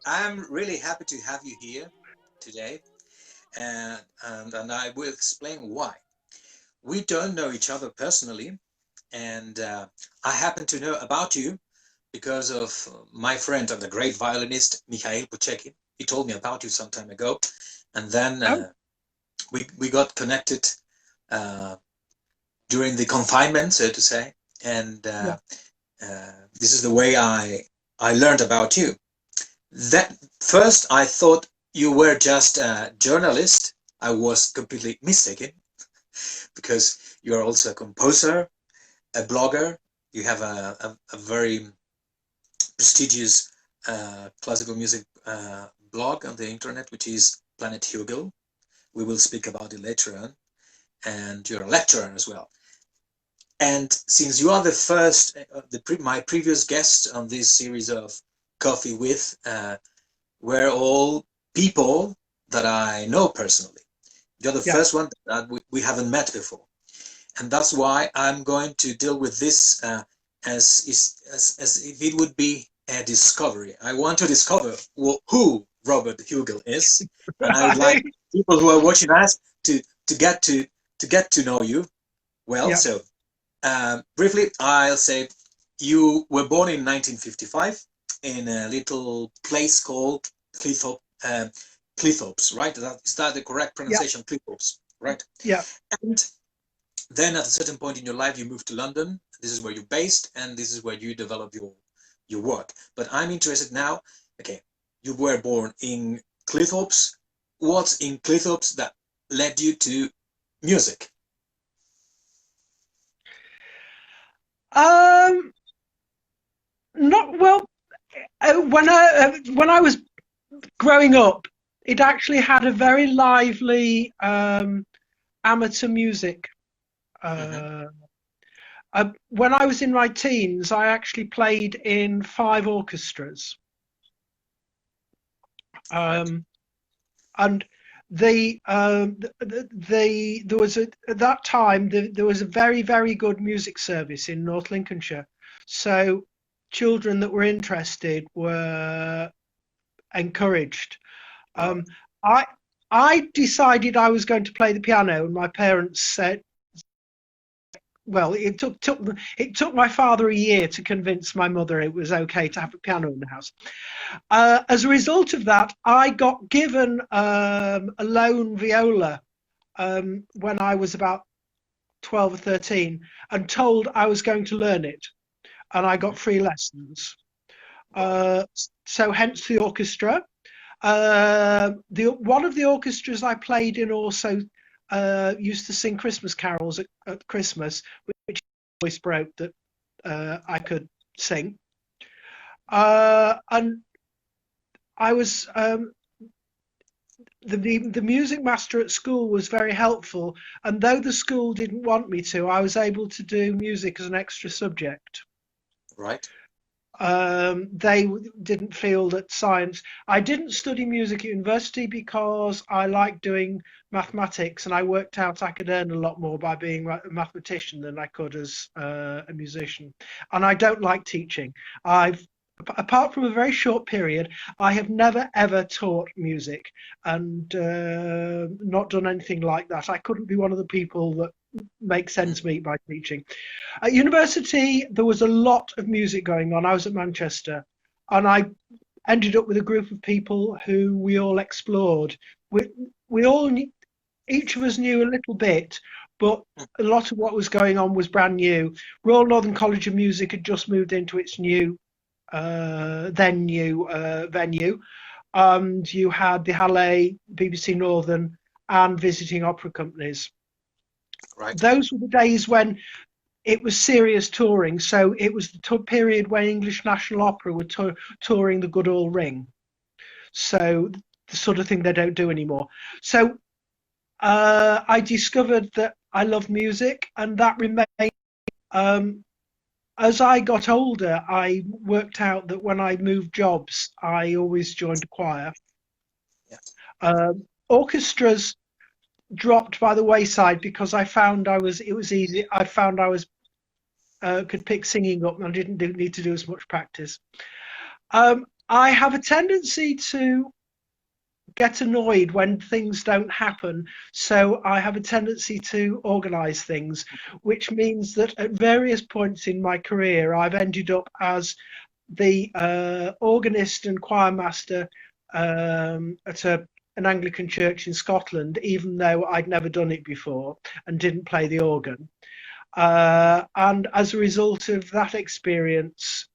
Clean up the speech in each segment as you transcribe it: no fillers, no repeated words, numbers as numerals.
I'm really happy to have you here today, and I will explain why. We don't know each other personally, and I happen to know about you because of my friend and the great violinist Mikhail Puchekin. He told me about you some time ago, and then Oh, we got connected uh, during the confinement, so to say, and yeah, this is the way I learned about you. That first, I thought you were just a journalist. I was completely mistaken because you are also a composer, a blogger. You have a very prestigious classical music blog on the internet, which is Planet Hugill. We will speak about it later on. And you're a lecturer as well. And since you are the first, my previous guest on this series of Coffee with, were all people that I know personally. You're the yeah. first one that we haven't met before, and that's why I'm going to deal with this as if it would be a discovery. I want to discover who Robert Hugill is, and I would like Right. people who are watching us to get to get to know you well. Yeah, So briefly, I'll say you were born in 1955 in a little place called Cleethorpes, Cleethorpes, right? Is that the correct yeah, pronunciation? Cleethorpes, right? yeah. And then at a certain point in your life, you moved to London. This is where you're based, and this is where you develop your work. But I'm interested now. Okay, you were born in Cleethorpes. What's in Cleethorpes that led you to music? Um, Not well. When I was growing up, it actually had a very lively amateur music. Mm-hmm. Uh, when I was in my teens, I actually played in 5 orchestras. Right. Um, and there was at that time there was a very good music service in North Lincolnshire, so children that were interested were encouraged. All um, I I decided I was going to play the piano, and my parents said, well, it took my father a year to convince my mother it was okay to have a piano in the house. As a result of that, I got given a lone viola when I was about 12 or 13, and told I was going to learn it, and I got right. free lessons. Right. Uh, so hence the orchestra. The one of the orchestras I played in also used to sing Christmas carols at Christmas, which voice broke that I could sing. And I was the music master at school was very helpful, and though the school didn't want me to, I was able to do music as an extra subject. Right. They didn't feel that science. I didn't study music at university because I like doing mathematics, and I worked out I could earn a lot more by being a mathematician than I could as a musician. And I don't like teaching. I've Apart from a very short period, I have never ever taught music, and not done anything like that. I couldn't be one of the people that makes ends meet by teaching. At university, there was a lot of music going on. I was at Manchester, and I ended up with a group of people who we all explored. We all each of us knew a little bit, but a lot of what was going on was brand new. Royal Northern College of Music had just moved into its then new venue, and you had the Halle, BBC Northern, and visiting opera companies. Right. Those were the days when it was serious touring. So it was the period when English National Opera were touring the Goodall Ring. So the sort of thing they don't do anymore. So I discovered that I love music, and that remained. Um, as I got older, I worked out that when I moved jobs, I always joined a choir. Yeah. Orchestras dropped by the wayside because I found it was easy. I found I was could pick singing up, and I didn't need to do as much practice. I have a tendency to get annoyed when things don't happen, so I have a tendency to organize things, which means that at various points in my career I've ended up as the organist and choir master at an Anglican church in Scotland, even though I'd never done it before and didn't play the organ. And as a result of that experience,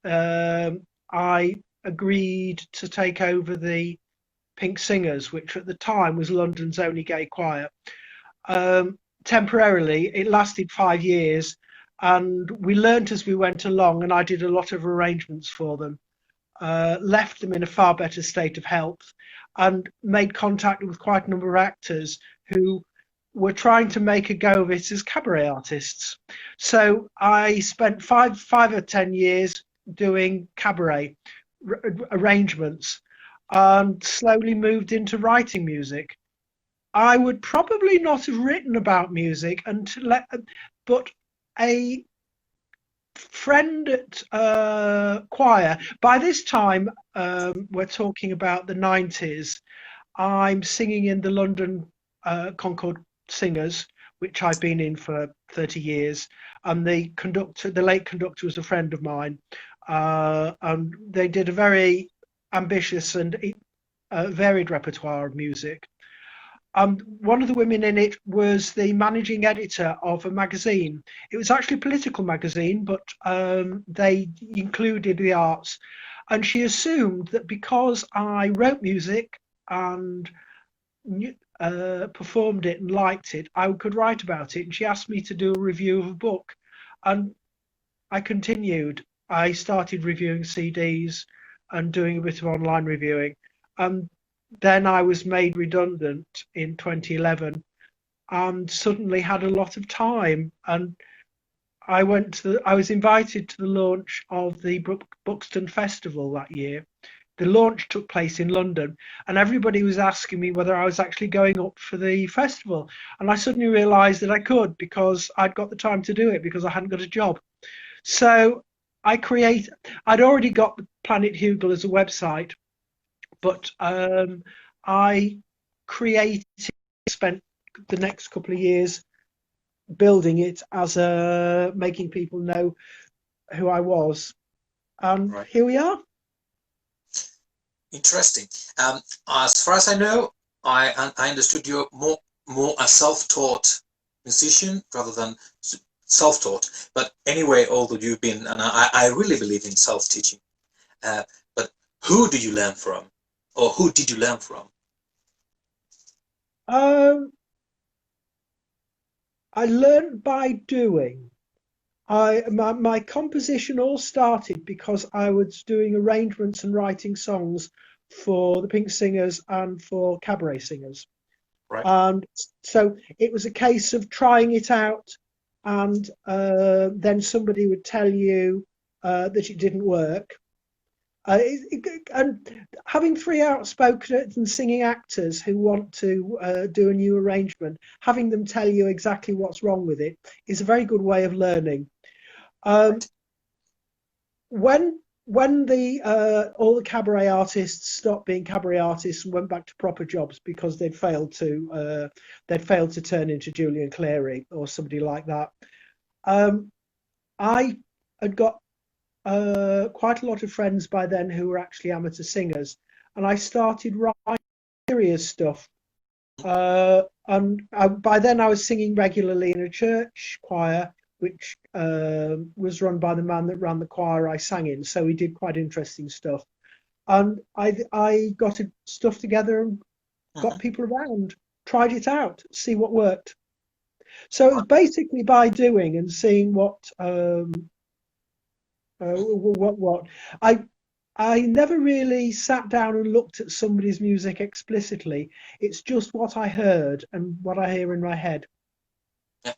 I agreed to take over the Pink Singers, which at the time was London's only gay choir. Temporarily, it lasted 5 years, and we learnt as we went along, and I did a lot of arrangements for them, left them in a far better state of health, and made contact with quite a number of actors who were trying to make a go of it as cabaret artists. So I spent five or 10 years doing cabaret arrangements, and slowly moved into writing music. I would probably not have written about music but a friend at choir. By this time, we're talking about the 90s. I'm singing in the London Concord Singers, which I've been in for 30 years. And the late conductor, was a friend of mine. And they did a very ambitious and varied repertoire of music. One of the women in it was the managing editor of a magazine. It was actually a political magazine, but they included the arts. And she assumed that because I wrote music and performed it and liked it, I could write about it. And she asked me to do a review of a book. And I continued. I started reviewing CDs and doing a bit of online reviewing. Then I was made redundant in 2011 and suddenly had a lot of time. And I was invited to the launch of the Buxton Festival that year. The launch took place in London, and everybody was asking me whether I was actually going up for the festival. And I suddenly realized that I could, because I'd got the time to do it because I hadn't got a job. So I'd already got the Planet Hugill as a website, but I spent the next couple of years building it as making people know who I was. And right. Here we are. Interesting. As far as I know, I understood you're more a self-taught musician rather than self-taught. But anyway, although you've been, and I really believe in self-teaching. But who do you learn from, or who did you learn from? I learned by doing. My composition all started because I was doing arrangements and writing songs for the Pink Singers and for cabaret singers. Right. And so it was a case of trying it out, and then somebody would tell you that it didn't work. And having 3 outspoken and singing actors who want to do a new arrangement, having them tell you exactly what's wrong with it is a very good way of learning. When all the cabaret artists stopped being cabaret artists and went back to proper jobs because they'd failed to turn into Julian Clary or somebody like that, I had got quite a lot of friends by then who were actually amateur singers, and I started writing serious stuff. And by then I was singing regularly in a church choir, which was run by the man that ran the choir I sang in. So we did quite interesting stuff. And I got stuff together and got people around, tried it out, see what worked. So it was basically by doing and seeing what I never really sat down and looked at somebody's music explicitly. It's just what I heard and what I hear in my head. Yeah.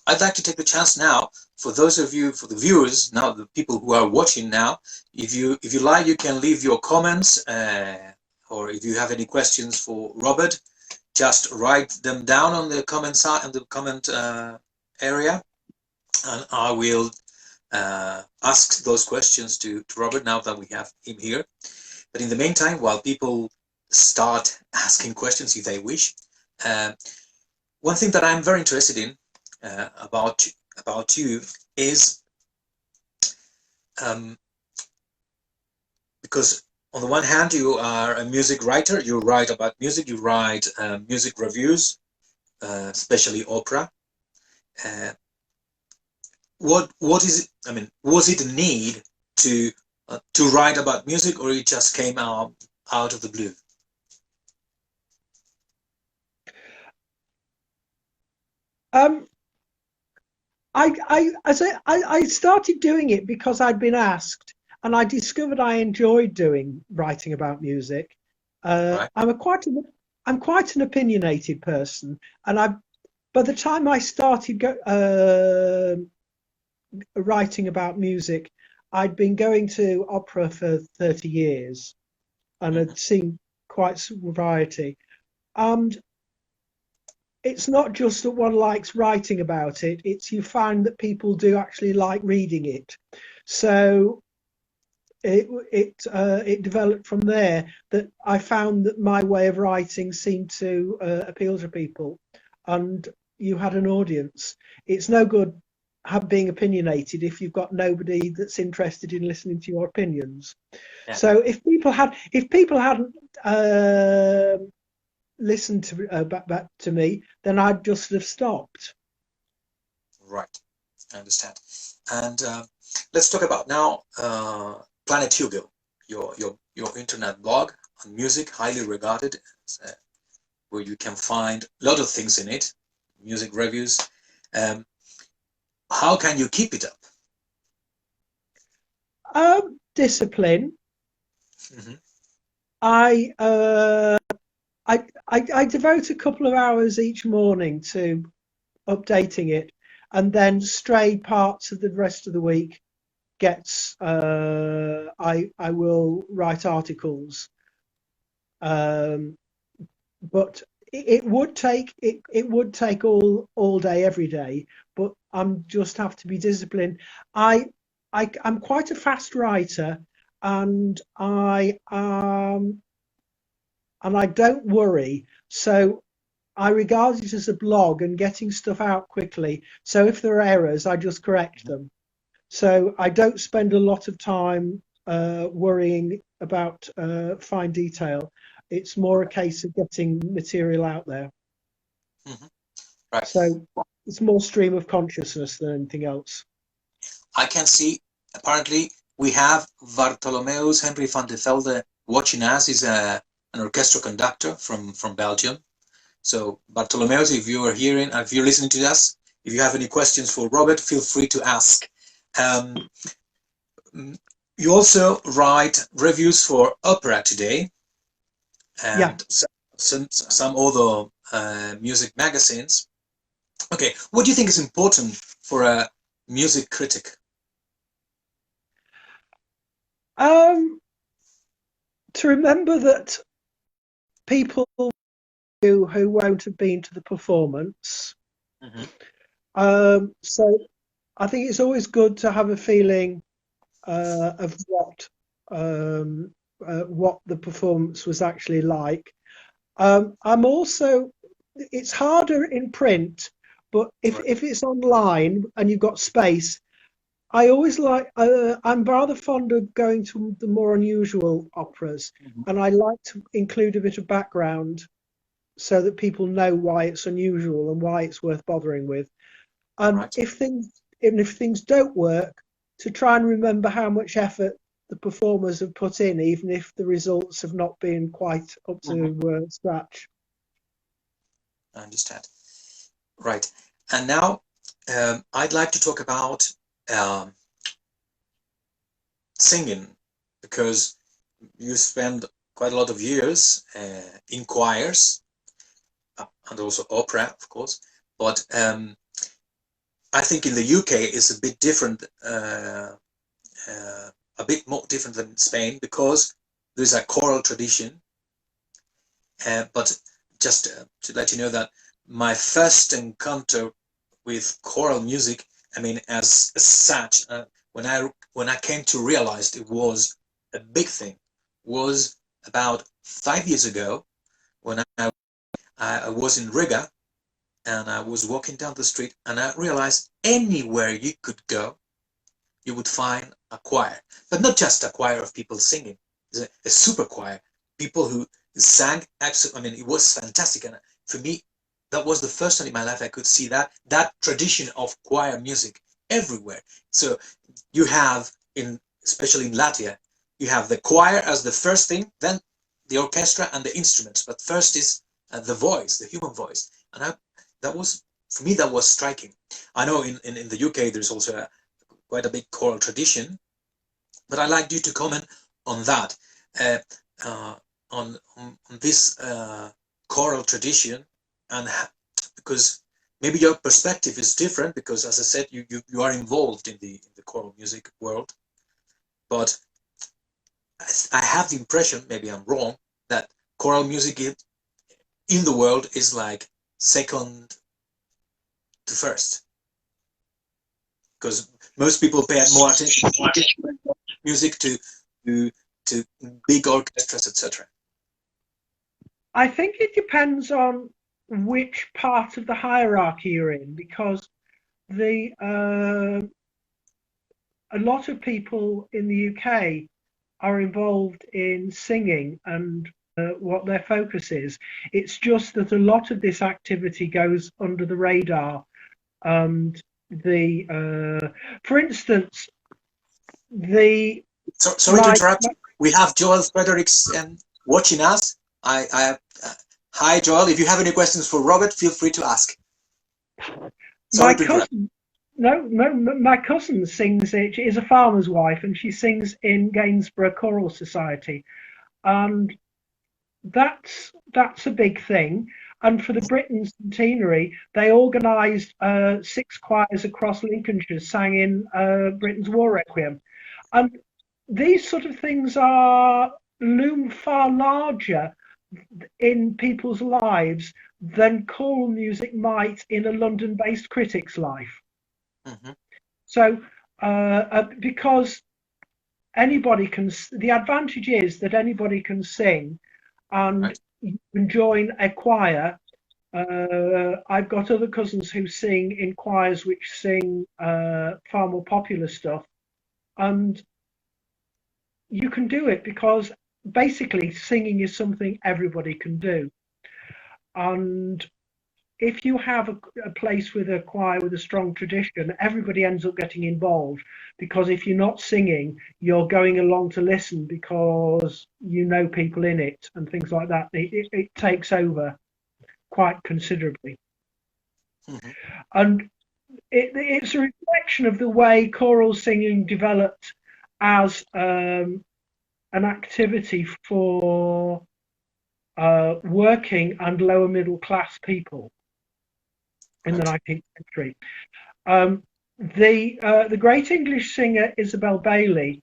I'd like to take the chance now for those of you, for the viewers now, the people who are watching now, if you like, you can leave your comments, or if you have any questions for Robert, just write them down on the comment side, on the comment area, and I will ask those questions to Robert now that we have him here. But in the meantime, while people start asking questions if they wish, one thing that I'm very interested in about you is because on the one hand you are a music writer, you write about music, you write music reviews, especially opera. What is it? I mean, was it a need to write about music, or it just came out of the blue? I started doing it because I'd been asked, and I discovered I enjoyed writing about music. Right. I'm quite an opinionated person, and by the time I started writing about music, I'd been going to opera for 30 years and had seen quite some variety. And it's not just that one likes writing about it, it's you find that people do actually like reading it. So it developed from there that I found that my way of writing seemed to appeal to people, and you had an audience. It's no good being opinionated if you've got nobody that's interested in listening to your opinions. Yeah. So if people hadn't listened to back to me, then I'd just have stopped. Right, I understand. And let's talk about now Planet Hugill, your internet blog on music, highly regarded, where you can find a lot of things in it, music reviews. How can you keep it up? Discipline. Mm-hmm. I devote a couple of hours each morning to updating it, and then stray parts of the rest of the week gets I will write articles. But it would take all day every day, but I'm just have to be disciplined. I'm quite a fast writer, and I don't worry. So I regard it as a blog and getting stuff out quickly. So if there are errors, I just correct them. So I don't spend a lot of time worrying about fine detail. It's more a case of getting material out there. Mm-hmm. Right. So it's more stream of consciousness than anything else. I can see, apparently, we have Bartholomeus Henry van de Velde watching us. He's an orchestra conductor from Belgium. So Bartholomeus, if you are hearing, if you're listening to us, if you have any questions for Robert, feel free to ask. You also write reviews for Opera Today and some other music magazines. Okay, what do you think is important for a music critic? To remember that people who won't have been to the performance. Mm-hmm. So I think it's always good to have a feeling of what the performance was actually like. I'm also, it's harder in print, but if it's online and you've got space, I always like, I'm rather fond of going to the more unusual operas, mm-hmm. and I like to include a bit of background so that people know why it's unusual and why it's worth bothering with. And if things don't work, to try and remember how much effort the performers have put in, even if the results have not been quite up to scratch. I understand. Right. And now I'd like to talk about singing, because you spend quite a lot of years in choirs and also opera, of course. But I think in the UK it's a bit different, a bit more different than Spain, because there's a choral tradition. But just to let you know that my first encounter with choral music, I mean, as such, when I came to realize it was a big thing was about 5 years ago, when I was in Riga, and I was walking down the street, and I realized anywhere you could go, you would find a choir, but not just a choir of people singing. It's a super choir, people who sang. Absolutely, I mean, it was fantastic, and for me, that was the first time in my life I could see that tradition of choir music everywhere. So you have, especially in Latvia, you have the choir as the first thing, then the orchestra and the instruments. But first is the voice, the human voice, and that was, for me, that was striking. I know in the UK there's also quite a big choral tradition, but I'd like you to comment on that, on this choral tradition, and because maybe your perspective is different, because as I said, you are involved in the choral music world, but I have the impression, maybe I'm wrong, that choral music in the world is like second to first, because most people pay more attention to music, to big orchestras, etc. I think it depends on which part of the hierarchy you're in, because a lot of people in the UK are involved in singing and what their focus is. It's just that a lot of this activity goes under the radar, and for instance, sorry to interrupt. We have Joel Fredericks watching us. Hi, Joel. If you have any questions for Robert, feel free to ask. Sorry to interrupt. No, my cousin sings. She is a farmer's wife, and she sings in Gainsborough Choral Society, and that's a big thing. And for the Britain Centenary, they organised 6 choirs across Lincolnshire sang in Britain's War Requiem, and these sort of things loom far larger in people's lives than choral music might in a London-based critic's life. Mm-hmm. So, because anybody can, the advantage is that anybody can sing, and right. You can join a choir. I've got other cousins who sing in choirs which sing far more popular stuff, and you can do it because basically singing is something everybody can do. And if you have a place with a choir with a strong tradition, everybody ends up getting involved, because if you're not singing, you're going along to listen because you know people in it and things like that. It takes over quite considerably. Mm-hmm. And it's a reflection of the way choral singing developed as an activity for working and lower middle class people in the 19th century. The great English singer Isabel Bailey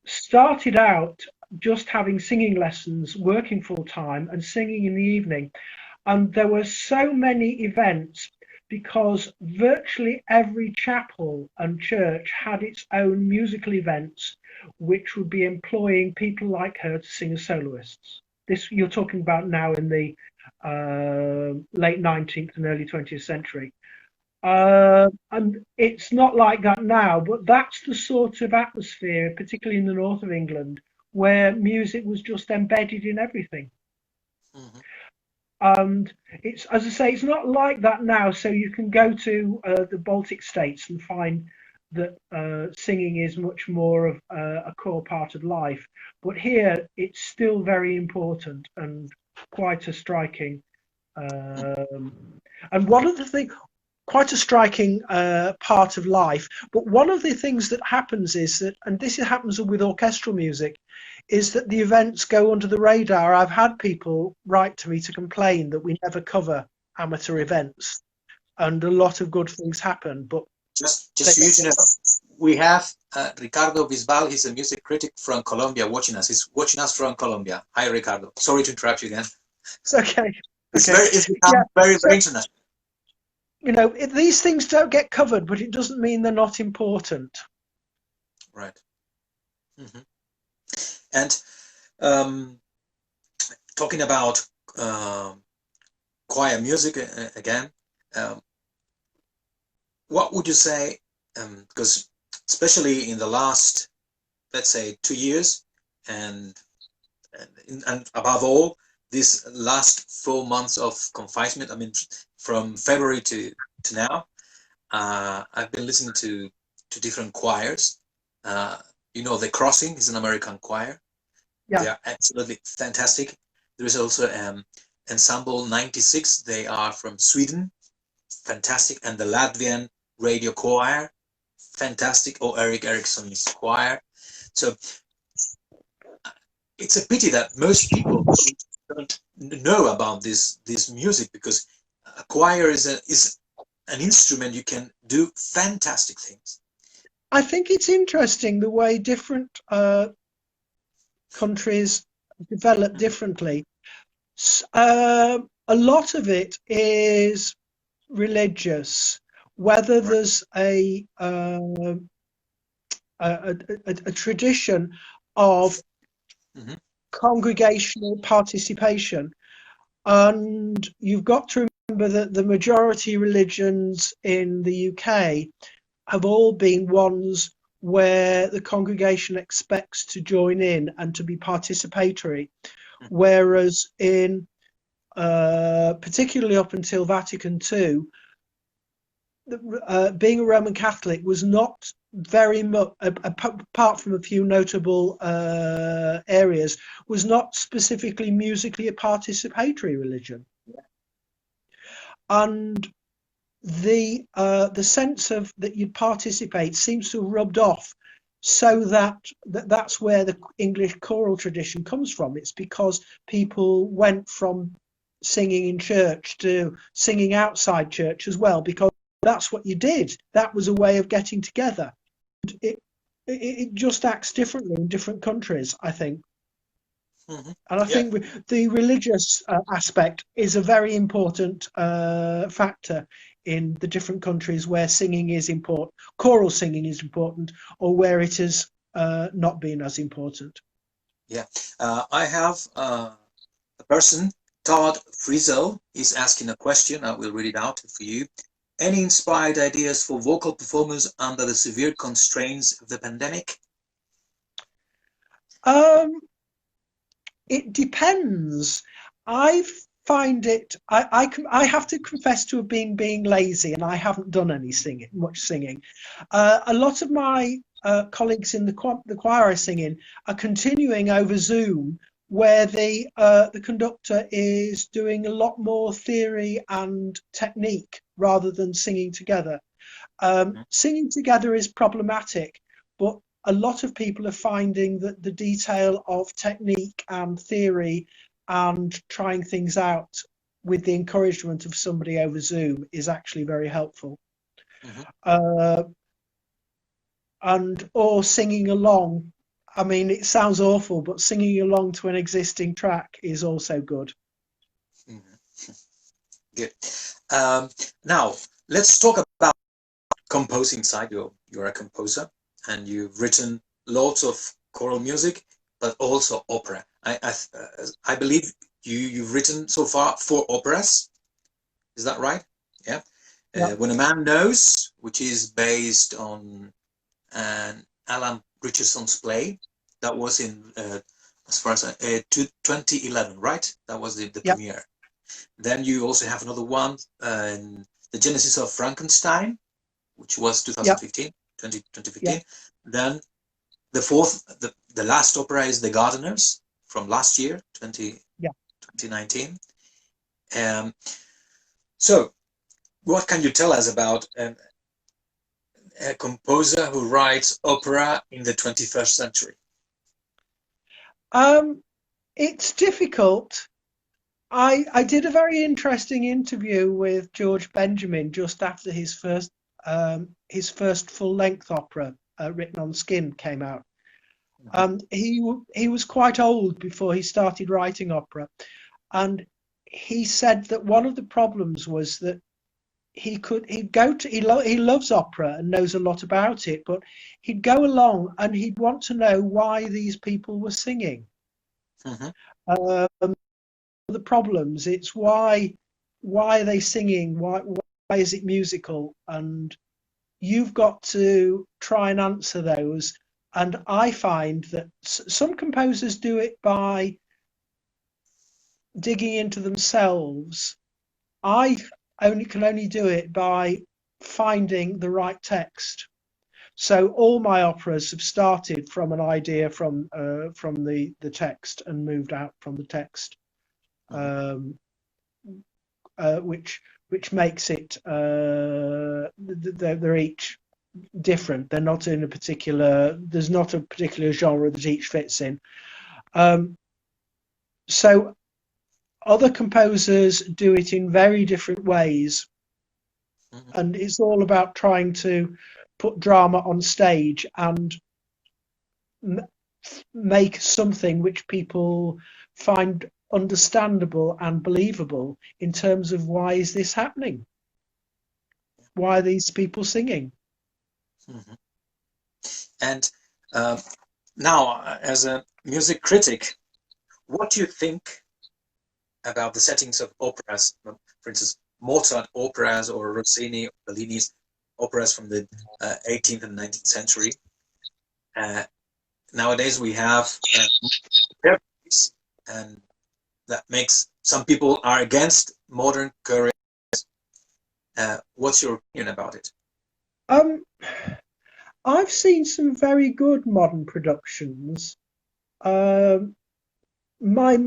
started out just having singing lessons, working full time and singing in the evening. And there were so many events because virtually every chapel and church had its own musical events, which would be employing people like her to sing as soloists. This you're talking about now in the late 19th and early 20th century. And it's not like that now, but that's the sort of atmosphere, particularly in the north of England, where music was just embedded in everything. Mm-hmm. And it's, as I say, it's not like that now. So you can go to the Baltic states and find that singing is much more of a core part of life. But here, it's still very important and quite a striking. And one of the things, quite a striking part of life. But one of the things that happens is that, and this happens with orchestral music, is that the events go under the radar. I've had people write to me to complain that we never cover amateur events, and a lot of good things happen. But just for you to know, we have Ricardo Bisbal. He's a music critic from Colombia watching us. He's watching us from Colombia. Hi, Ricardo. Sorry to interrupt you again. It's okay. It's become very international. You know, these things don't get covered, but it doesn't mean they're not important. Right. Hmm. And um, talking about choir music again, um, what would you say? Because especially in the last, let's say, 2 years, and and above all, this last 4 months of confinement. I mean, from February to now, I've been listening to different choirs. The Crossing is an American choir. Yeah. They are absolutely fantastic. There is also Ensemble 96. They are from Sweden, fantastic, and the Latvian radio choir, fantastic. Or Eric Ericsson's choir. So it's a pity that most people don't know about this music, because a choir is an instrument you can do fantastic things. I think it's interesting the way different countries develop differently. A lot of it is religious, whether there's a tradition of congregational participation. And you've got to remember that the majority religions in the UK have all been ones where the congregation expects to join in and to be participatory, whereas in particularly up until Vatican II, being a Roman Catholic was not very much, apart from a few notable areas, was not specifically musically a participatory religion. And the sense of that you'd participate seems to have rubbed off, so that's where the English choral tradition comes from. It's because people went from singing in church to singing outside church as well, because that's what you did. That was a way of getting together. It just acts differently in different countries, I think. Mm-hmm. And I think the religious aspect is a very important factor in the different countries where singing is important, choral singing is important, or where it has not been as important. Yeah, I have a person, Todd Frizzell, is asking a question. I will read it out for you. Any inspired ideas for vocal performers under the severe constraints of the pandemic? It depends. I find it. I have to confess to being lazy, and I haven't done any much singing. A lot of my colleagues in the choir I sing in are continuing over Zoom, where the conductor is doing a lot more theory and technique rather than singing together. Singing together is problematic, but a lot of people are finding that the detail of technique and theory and trying things out with the encouragement of somebody over Zoom is actually very helpful. Or singing along. I mean, it sounds awful, but singing along to an existing track is also good. Good. Now, let's talk about composing side. You're a composer, and you've written lots of choral music, but also opera. I believe you've written so far 4 operas. Is that right? Yeah. When a Man Knows, which is based on an Alan Richardson's play, that was in as far as 2011, right? That was the premiere. Then you also have another one, The Genesis of Frankenstein, which was 2015, 2015. Then the fourth, the last opera is The Gardiners from last year, 2019. So what can you tell us about a composer who writes opera in the 21st century? It's difficult. I did a very interesting interview with George Benjamin just after his first full-length opera, Written on Skin, came out. He was quite old before he started writing opera, and he said that one of the problems was that he loves opera and knows a lot about it, but he'd go along and he'd want to know why these people were singing. Mhm. The problems, it's why are they singing, why is it musical, and you've got to try and answer those. And I find that some composers do it by digging into themselves. I can only do it by finding the right text. So all my operas have started from an idea from the text and moved out from the text, Mhm. which makes it they're each different. They're not in a particular. There's not a particular genre that each fits in. So other composers do it in very different ways, Mhm. and it's all about trying to put drama on stage and make something which people find understandable and believable in terms of why is this happening? Why are these people singing? Mhm. And uh, now, as a music critic, what do you think about the settings of operas? For instance, Mozart operas or Rossini or Bellini's operas from the 18th and 19th century. Uh, Nowadays, we have parodies, and that makes some people are against modern choreography. What's your opinion about it? Um, I've seen some very good modern productions. Um, my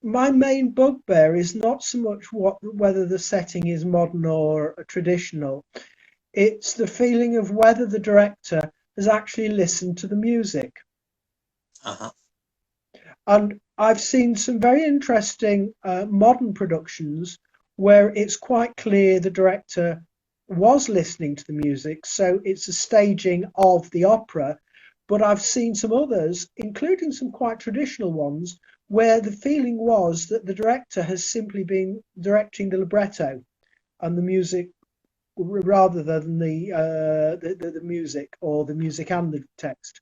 my main bugbear is not so much whether the setting is modern or traditional. It's the feeling of whether the director has actually listened to the music. Uh-huh. And I've seen some very interesting modern productions where it's quite clear the director was listening to the music, so it's a staging of the opera. But I've seen some others, including some quite traditional ones, where the feeling was that the director has simply been directing the libretto and the music rather than the music or the music and the text.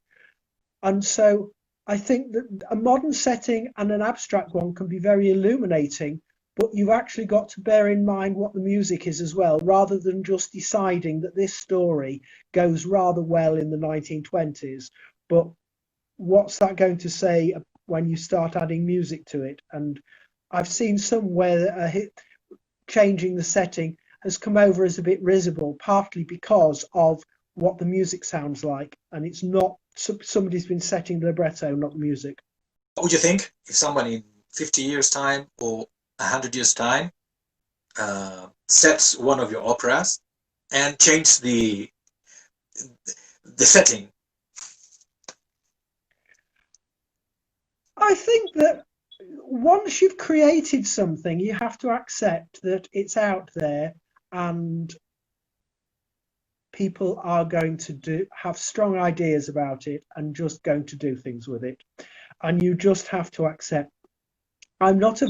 And so I think that a modern setting and an abstract one can be very illuminating, but you've actually got to bear in mind what the music is as well, rather than just deciding that this story goes rather well in the 1920s. But what's that going to say when you start adding music to it? And I've seen somewhere changing the setting has come over as a bit risible, partly because of what the music sounds like, and it's not somebody's been setting the libretto, not the music. What would you think if someone in 50 years' time or 100 years' time sets one of your operas and change the setting? I think that once you've created something, you have to accept that it's out there and people are going to have strong ideas about it and just going to do things with it. And you just have to accept. I'm not a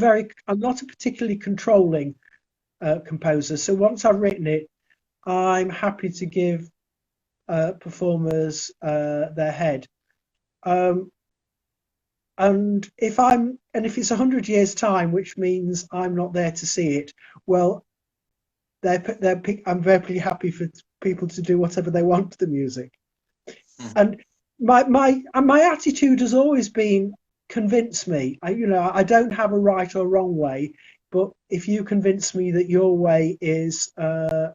particularly controlling composer. So once I've written it, I'm happy to give performers their head. Um, and if it's 100 years time, which means I'm not there to see it, well, I'm very happy for people to do whatever they want to the music. Mhm. And my attitude has always been convince me. I don't have a right or wrong way, but if you convince me that your way is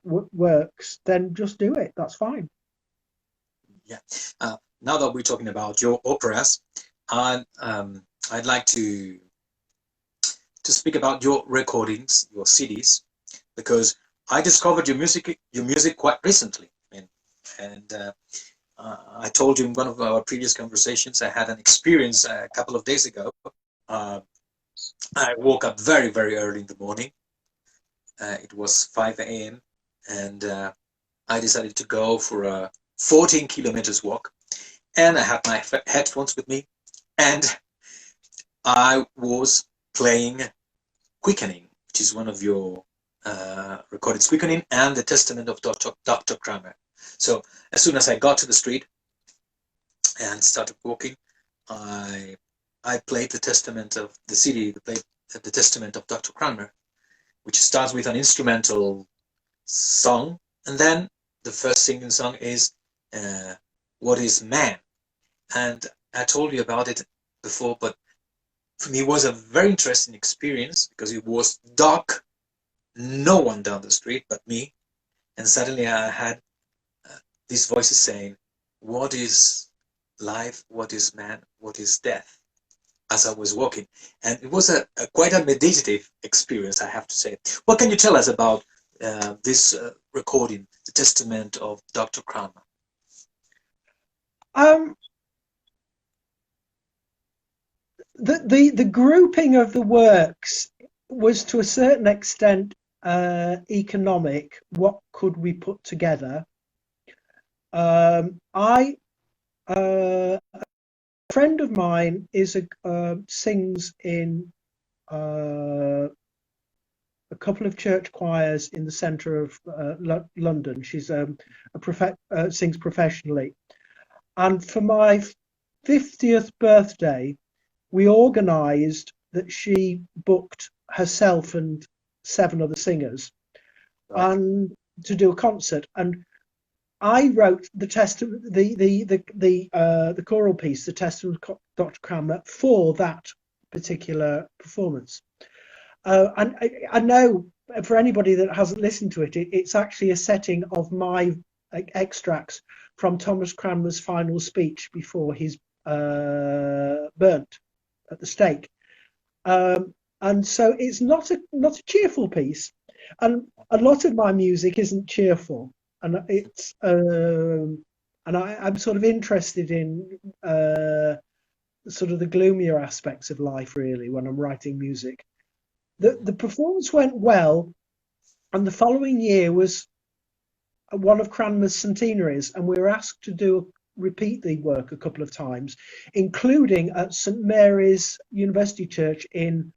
works, then just do it. That's fine. Yeah. Now that we're talking about your operas, I'd like to speak about your recordings, your CDs, because I discovered your music quite recently. And I told you in one of our previous conversations, I had an experience a couple of days ago. Uh, I woke up very, very early in the morning. It was 5 a.m. and I decided to go for a 14 kilometers walk. And I had my headphones with me, and I was playing Quickening, which is one of your recorded quickening, and the Testament of Dr. Kramer. So as soon as I got to the street and started walking, I played the Testament of the CD, played the Testament of Dr. Kramer, which starts with an instrumental song, and then the first singing song is What is Man? And I told you about it before, but for me it was a very interesting experience because it was dark, no one down the street but me, and suddenly I had these voices saying, what is life, what is man, what is death, as I was walking. And it was quite a meditative experience, I have to say. What can you tell us about this recording, the Testament of Dr. Kramer? The grouping of the works was to a certain extent economic. What could we put together? A friend of mine sings in a couple of church choirs in the centre of London. She's sings professionally, and for my 50th birthday, we organised that she booked herself and 7 other singers, right, and to do a concert. And I wrote the choral piece, the Testament of Dr. Kramer, for that particular performance. And I know for anybody that hasn't listened to it, it's actually a setting of my extracts from Thomas Cranmer's final speech before he's burnt at the stake. And so it's not a cheerful piece, and a lot of my music isn't cheerful, and it's and I'm sort of interested in sort of the gloomier aspects of life, really, when I'm writing music. The performance went well, and the following year was one of Cranmer's centenaries, and we were asked to repeat the work a couple of times, including at St Mary's University Church in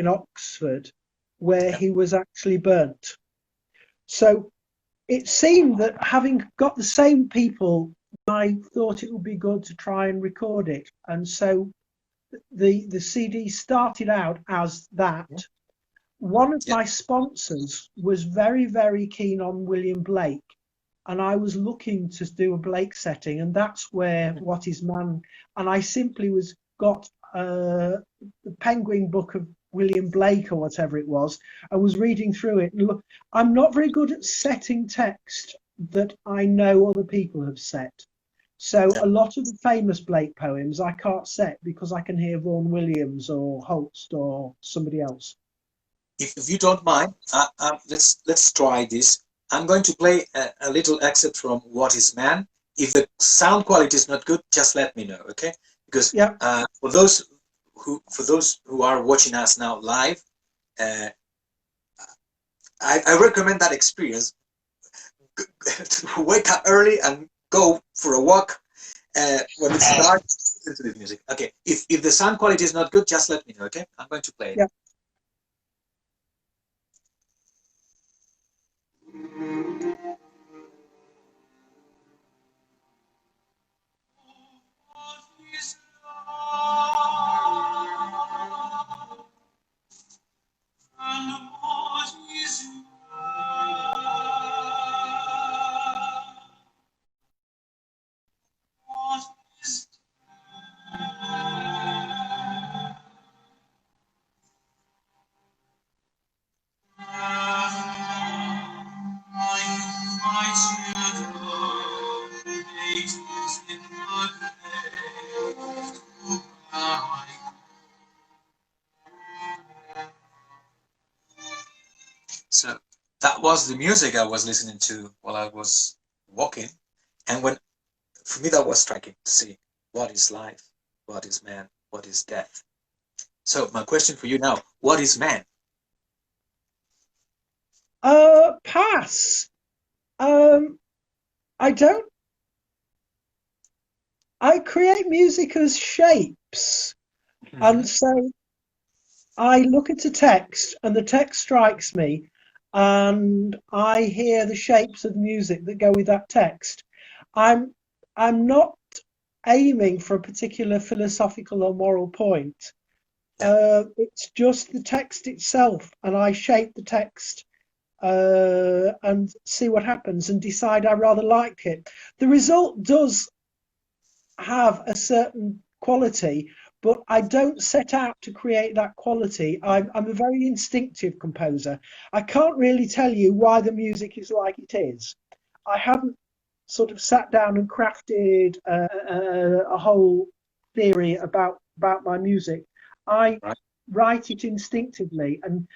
Oxford, where he was actually burnt. So it seemed that, having got the same people, I thought it would be good to try and record it. And so the CD started out as that. One of my sponsors was very, very keen on William Blake, and I was looking to do a Blake setting, and that's where What is Man, and I simply got the Penguin book of William Blake or whatever it was. I was reading through it, and look, I'm not very good at setting text that I know other people have set. So a lot of the famous Blake poems I can't set because I can hear Vaughan Williams or Holst or somebody else. If you don't mind, let's try this. I'm going to play a little excerpt from What is Man. If the sound quality is not good, just let me know, okay? Because for those who are watching us now live, I recommend that experience. To wake up early and go for a walk when it's dark. Listen to this music. Okay, if the sound quality is not good, just let me know, okay? I'm going to play it. So that was the music I was listening to while I was walking, and for me that was striking to see what is life, what is man, what is death. So my question for you now: what is man? Pass. I create music as shapes, and so I look at a text and the text strikes me, and I hear the shapes of music that go with that text. I'm I'm not aiming for a particular philosophical or moral point. Yeah, It's just the text itself, and I shape the text and see what happens and decide I rather like it. The result does have a certain quality, but I don't set out to create that quality. I'm a very instinctive composer. I can't really tell you why the music is like it is. I haven't sort of sat down and crafted a whole theory about my music. I right. write it instinctively, and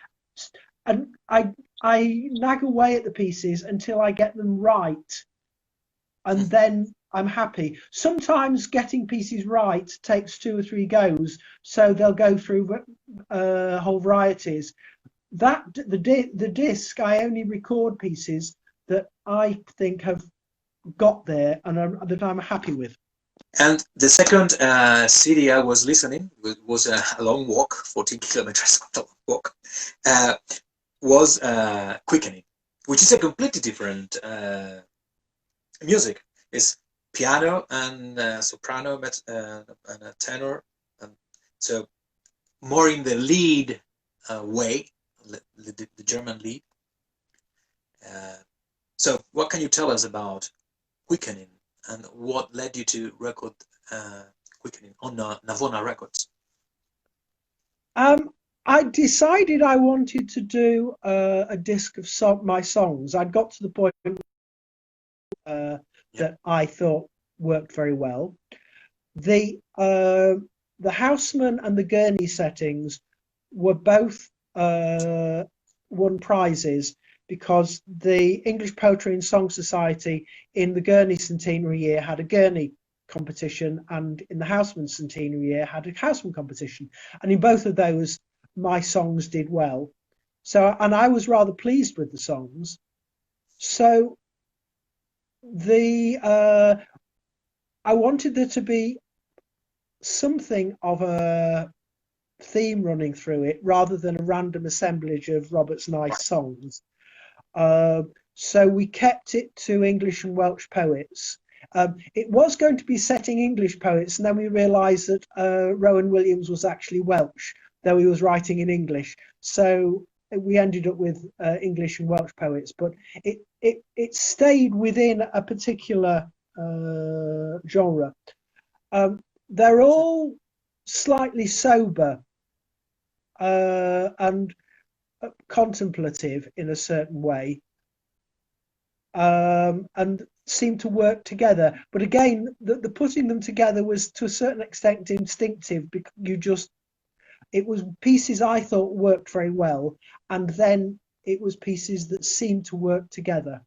I nag away at the pieces until I get them right, and then I'm happy. Sometimes getting pieces right takes two or three goes, so they'll go through whole varieties. That the disc, I only record pieces that I think have got there and that I'm happy with. And the second CD I was listening was a long walk, 14 kilometers long walk, uh, was Quickening, which is a completely different music. It's piano and soprano and a tenor, and so more in the lead way, the German lead. Uh, so, what can you tell us about Quickening and what led you to record Quickening on Navona Records? I decided I wanted to do a disc of my songs. I'd got to the point uh, Yeah. that I thought worked very well. The Houseman and the Gurney settings were both won prizes because the English Poetry and Song Society in the Gurney centenary year had a Gurney competition, and in the Houseman centenary year had a Houseman competition, and in both of those my songs did well. So, and I was rather pleased with the songs. So the I wanted there to be something of a theme running through it rather than a random assemblage of Robert's nice songs. Uh, so we kept it to English and Welsh poets. It was going to be setting English poets, and then we realised that Rowan Williams was actually Welsh, though he was writing in English. So we ended up with English and Welsh poets, but it stayed within a particular genre. They're all slightly sober and contemplative in a certain way, and seem to work together. But again, the putting them together was to a certain extent instinctive, because it was pieces I thought worked very well, and then it was pieces that seemed to work together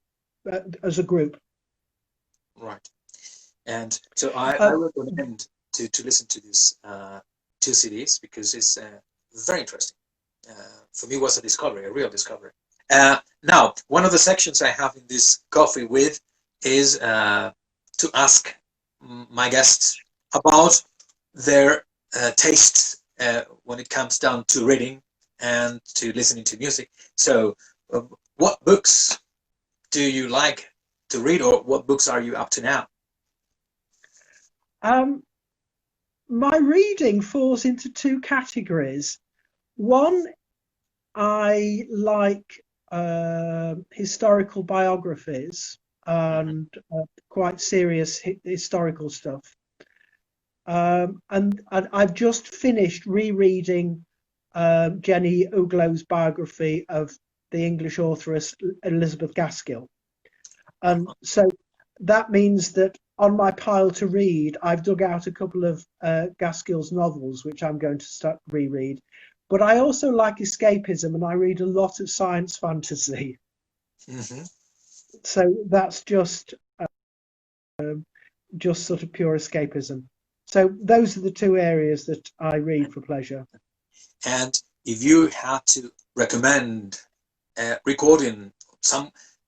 as a group. Right. And so I Uh, recommend to listen to these two CDs because it's very interesting. For me, it was a discovery, a real discovery. Now, one of the sections I have in this coffee with is to ask my guests about their tastes when it comes down to reading and to listening to music. So, what books do you like to read, or what books are you up to now? um, my reading falls into two categories. One, I like historical biographies Mhm. and quite serious historical stuff. And I've just finished rereading Jenny Uglow's biography of the English authoress Elizabeth Gaskell. And so that means that on my pile to read, I've dug out a couple of Gaskell's novels, which I'm going to start reread. But I also like escapism, and I read a lot of science fantasy. Mhm. So that's just sort of pure escapism. So those are the two areas that I read for pleasure. And if you had to recommend recording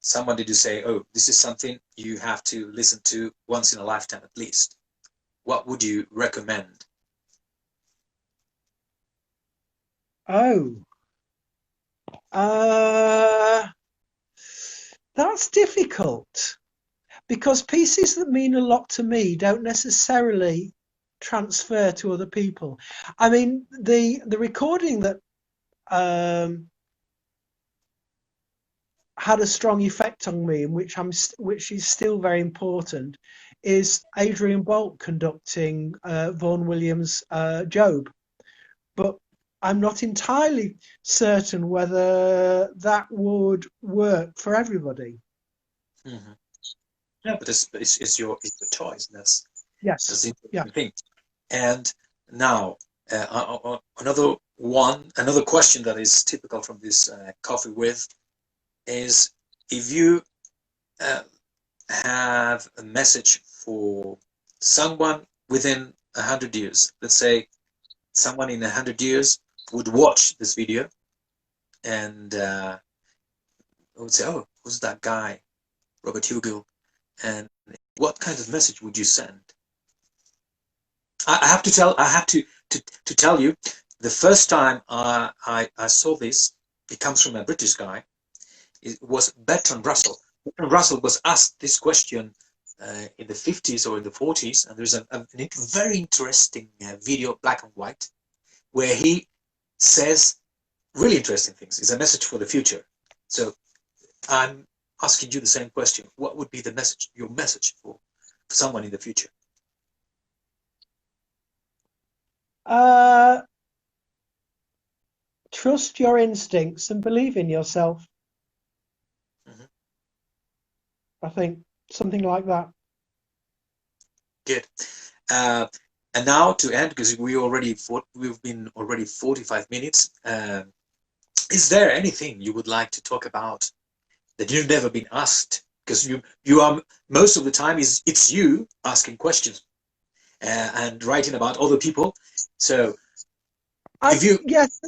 somebody to say, oh, this is something you have to listen to once in a lifetime at least, what would you recommend? Oh, that's difficult because pieces that mean a lot to me don't necessarily transfer to other people. I mean, the recording that had a strong effect on me, and which is still very important, is Adrian Bolt conducting Vaughan Williams' Job. But I'm not entirely certain whether that would work for everybody. Mm-hmm. Yeah, but it's your choice. That's Yes. the Yeah. thing. And now another question that is typical from this coffee with is, if you have a message for someone within 100 years, let's say someone in 100 years would watch this video and would say, oh, who's that guy, Robert Hugill, and what kind of message would you send? I have to tell you, the first time I saw this, it comes from a British guy. It was Bertrand Russell. Bertrand Russell was asked this question in the 50s or in the 40s, and there's a very interesting video, black and white, where he says really interesting things. It's a message for the future. So I'm asking you the same question. What would be the message, your message for someone in the future? Trust your instincts and believe in yourself. Mm-hmm. I think something like that. Good. And now to end, because we've been already 45 minutes. Is there anything you would like to talk about that you've never been asked? Because you are, most of the time it's you asking questions and writing about other people. So yes,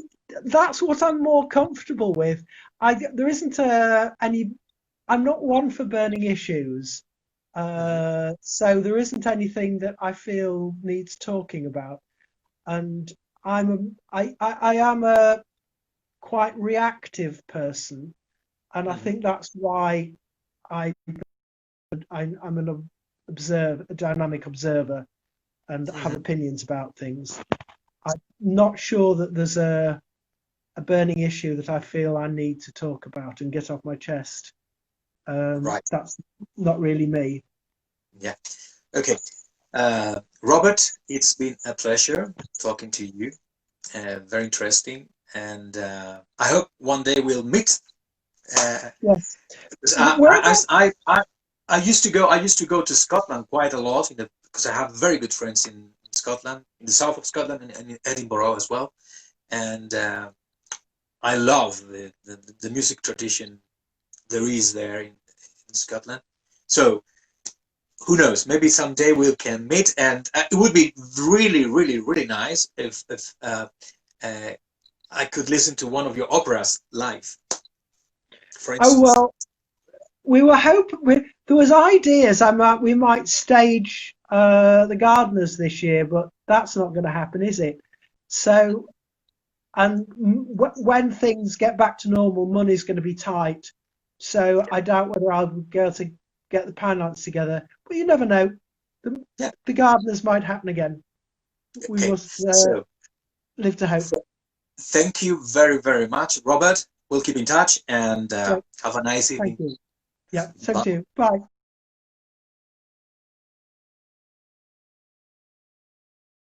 that's what I'm more comfortable with. There isn't any. I'm not one for burning issues. So there isn't anything that I feel needs talking about, and I am a quite reactive person, and I think that's why I'm a dynamic observer, and have opinions about things. I'm not sure that there's a burning issue that I feel I need to talk about and get off my chest. Right. That's not really me. Yeah. Okay. Robert, it's been a pleasure talking to you. Very interesting, and I hope one day we'll meet. Yes. I used to go to Scotland quite a lot because I have very good friends in Scotland, in the south of Scotland, and in Edinburgh as well. And I love the music tradition there is there in Scotland. So who knows? Maybe someday we can meet, and it would be really, really, really nice if I could listen to one of your operas live. For instance. Oh well, we were hoping there was ideas. We might stage the Gardiners this year, but that's not going to happen, is it? So, and when things get back to normal, money's going to be tight. So I doubt whether I'll be able to get the finance together. But you never know. The Gardiners might happen again. We must live to hope. Thank you very, very much, Robert. We'll keep in touch and have a nice evening. Thank you. Yeah, same to you. Bye.